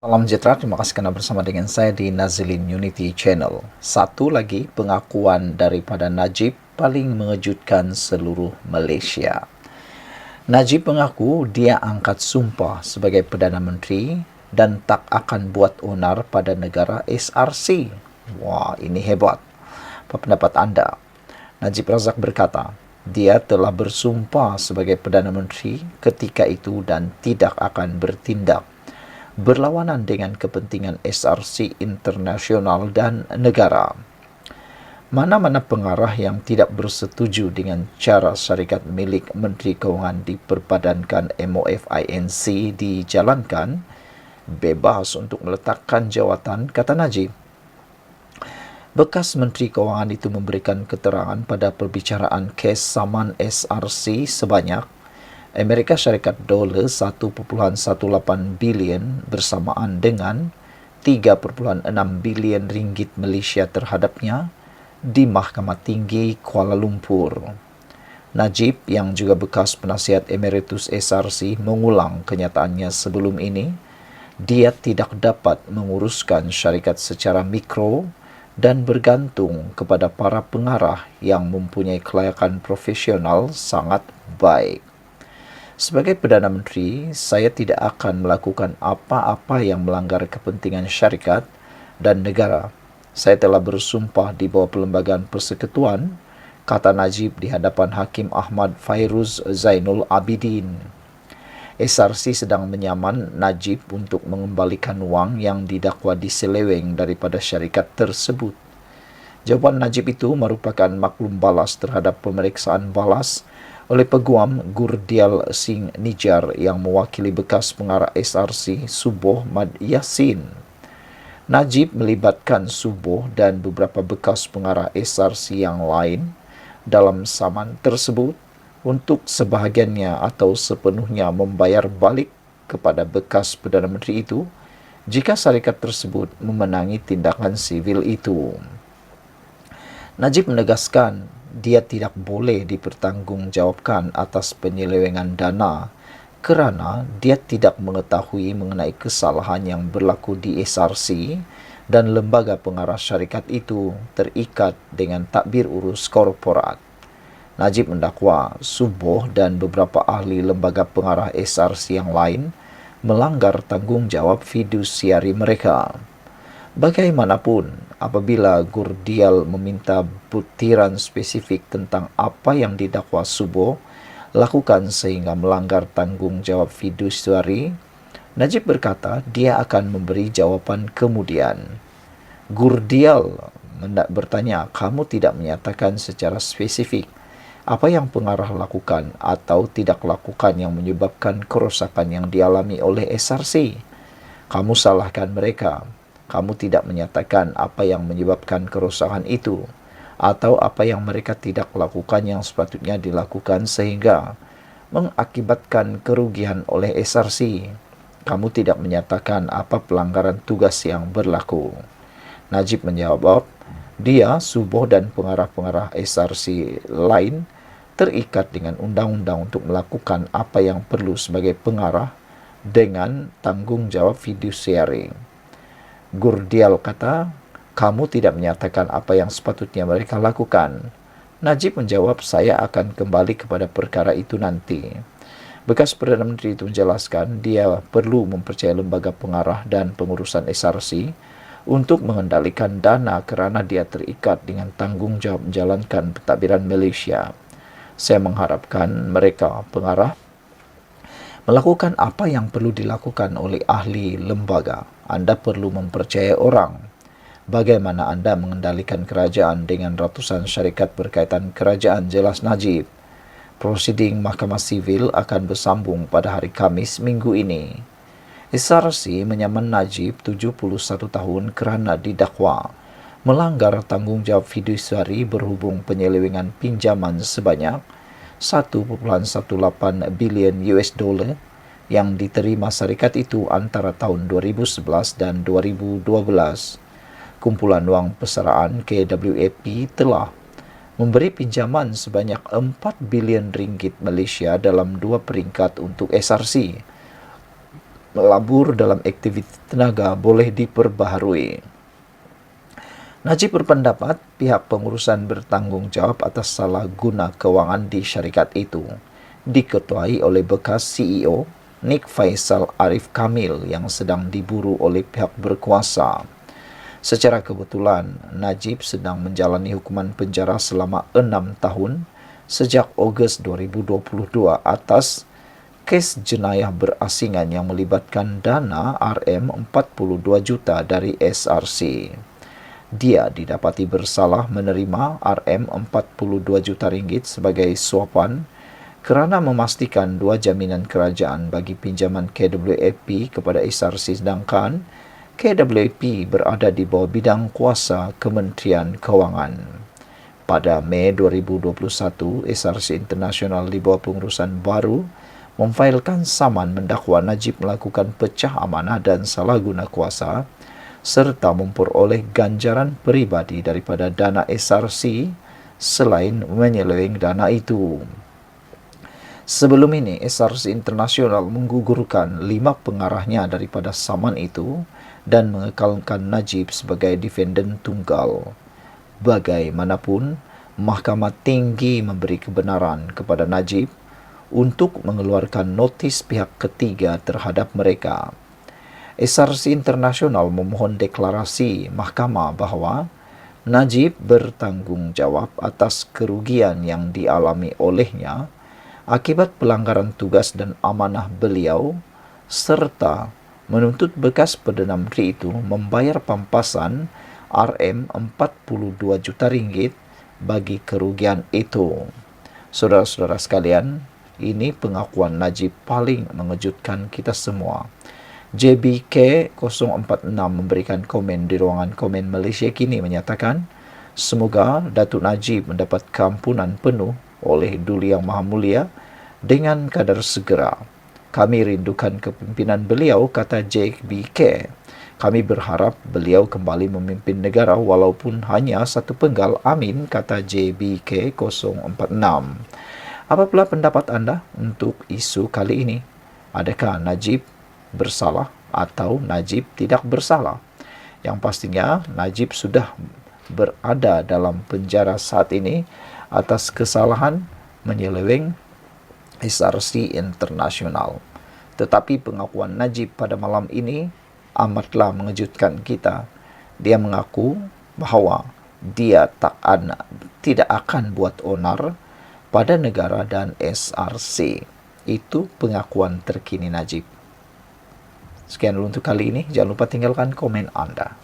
Salam sejahtera, terima kasih kerana bersama dengan saya di Nazilin Unity Channel. Satu lagi pengakuan daripada Najib paling mengejutkan seluruh Malaysia. Najib mengaku dia angkat sumpah sebagai Perdana Menteri dan tak akan buat onar pada negara SRC. Wah, ini hebat. Apa pendapat anda? Najib Razak berkata, dia telah bersumpah sebagai Perdana Menteri ketika itu dan tidak akan bertindak berlawanan dengan kepentingan SRC internasional dan negara. Mana-mana pengarah yang tidak bersetuju dengan cara syarikat milik Menteri Kewangan diperpadankan MOFINC dijalankan, bebas untuk meletakkan jawatan, kata Najib. Bekas Menteri Kewangan itu memberikan keterangan pada perbicaraan kes saman SRC sebanyak Amerika Syarikat dolar 1.18 bilion bersamaan dengan 3.6 bilion ringgit Malaysia terhadapnya di Mahkamah Tinggi Kuala Lumpur. Najib yang juga bekas penasihat emeritus SRC mengulang kenyataannya sebelum ini. Dia tidak dapat menguruskan syarikat secara mikro dan bergantung kepada para pengarah yang mempunyai kelayakan profesional sangat baik. Sebagai Perdana Menteri, saya tidak akan melakukan apa-apa yang melanggar kepentingan syarikat dan negara. Saya telah bersumpah di bawah Perlembagaan Persekutuan, kata Najib di hadapan Hakim Ahmad Fairuz Zainul Abidin. SRC sedang menyaman Najib untuk mengembalikan wang yang didakwa diseleweng daripada syarikat tersebut. Jawapan Najib itu merupakan maklum balas terhadap pemeriksaan balas oleh Peguam Gurdial Singh Nijjar yang mewakili bekas pengarah SRC Suboh Mad Yassin. Najib melibatkan Suboh dan beberapa bekas pengarah SRC yang lain dalam saman tersebut untuk sebahagiannya atau sepenuhnya membayar balik kepada bekas Perdana Menteri itu jika syarikat tersebut memenangi tindakan sivil itu. Najib menegaskan dia tidak boleh dipertanggungjawabkan atas penyelewengan dana kerana dia tidak mengetahui mengenai kesalahan yang berlaku di SRC dan lembaga pengarah syarikat itu terikat dengan takbir urus korporat. Najib mendakwa Suboh dan beberapa ahli lembaga pengarah SRC yang lain melanggar tanggungjawab fidusiari mereka. Bagaimanapun, apabila Gurdial meminta butiran spesifik tentang apa yang didakwa Suboh lakukan sehingga melanggar tanggungjawab fidusiari, Najib berkata dia akan memberi jawapan kemudian. Gurdial bertanya, kamu tidak menyatakan secara spesifik apa yang pengarah lakukan atau tidak lakukan yang menyebabkan kerosakan yang dialami oleh SRC. Kamu salahkan mereka. Kamu tidak menyatakan apa yang menyebabkan kerosakan itu atau apa yang mereka tidak lakukan yang sepatutnya dilakukan sehingga mengakibatkan kerugian oleh SRC. Kamu tidak menyatakan apa pelanggaran tugas yang berlaku. Najib menjawab, dia, Suboh dan pengarah-pengarah SRC lain terikat dengan undang-undang untuk melakukan apa yang perlu sebagai pengarah dengan tanggungjawab fidusiari. Gurdial kata, kamu tidak menyatakan apa yang sepatutnya mereka lakukan. Najib menjawab, saya akan kembali kepada perkara itu nanti. Bekas Perdana Menteri itu menjelaskan dia perlu mempercayai lembaga pengarah dan pengurusan SRC untuk mengendalikan dana kerana dia terikat dengan tanggungjawab menjalankan pentadbiran Malaysia. Saya mengharapkan mereka pengarah melakukan apa yang perlu dilakukan oleh ahli lembaga. Anda perlu mempercayai orang. Bagaimana anda mengendalikan kerajaan dengan ratusan syarikat berkaitan kerajaan, jelas Najib. Prosiding Mahkamah Sivil akan bersambung pada hari Khamis minggu ini. SRC menyaman Najib 71 tahun kerana didakwa melanggar tanggungjawab fidusiari berhubung penyelewengan pinjaman sebanyak 1.18 bilion US dollar yang diterima syarikat itu antara tahun 2011 dan 2012. Kumpulan wang persaraan KWAP telah memberi pinjaman sebanyak 4 bilion ringgit Malaysia dalam dua peringkat untuk SRC. melabur dalam aktiviti tenaga boleh diperbaharui. Najib berpendapat pihak pengurusan bertanggung jawab atas salah guna kewangan di syarikat itu, diketuai oleh bekas CEO Nik Faisal Arif Kamil yang sedang diburu oleh pihak berkuasa. Secara kebetulan, Najib sedang menjalani hukuman penjara selama 6 tahun sejak Ogos 2022 atas kes jenayah berasingan yang melibatkan dana RM42 juta dari SRC. Dia didapati bersalah menerima RM42 juta ringgit sebagai suapan kerana memastikan 2 jaminan kerajaan bagi pinjaman KWAP kepada SRC, sedangkan KWAP berada di bawah bidang kuasa Kementerian Kewangan. Pada Mei 2021, SRC International di bawah pengurusan baru memfailkan saman mendakwa Najib melakukan pecah amanah dan salah guna kuasa serta memperoleh ganjaran peribadi daripada dana SRC selain menyeleweng dana itu. Sebelum ini, SRC International menggugurkan 5 pengarahnya daripada saman itu dan mengekalkan Najib sebagai defendant tunggal. Bagaimanapun, Mahkamah Tinggi memberi kebenaran kepada Najib untuk mengeluarkan notis pihak ketiga terhadap mereka. SRC International memohon deklarasi mahkamah bahawa Najib bertanggungjawab atas kerugian yang dialami olehnya akibat pelanggaran tugas dan amanah beliau serta menuntut bekas Perdana Menteri itu membayar pampasan RM42 juta ringgit bagi kerugian itu. Saudara-saudara sekalian, ini pengakuan Najib paling mengejutkan kita semua. JBK 046 memberikan komen di ruangan komen Malaysia Kini menyatakan, semoga Datuk Najib mendapat keampunan penuh oleh Duli Yang Maha Mulia dengan kadar segera. Kami rindukan kepimpinan beliau, kata JBK. Kami berharap beliau kembali memimpin negara walaupun hanya satu penggal. Amin, kata JBK 046. Apa pula pendapat anda untuk isu kali ini? Adakah Najib bersalah atau Najib tidak bersalah? Yang pastinya Najib sudah berada dalam penjara saat ini atas kesalahan menyeleweng SRC International. Tetapi pengakuan Najib pada malam ini amatlah mengejutkan kita. Dia mengaku bahawa dia tidak akan buat onar pada negara dan SRC. Itu pengakuan terkini Najib. Sekian dulu untuk kali ini. Jangan lupa tinggalkan komen anda.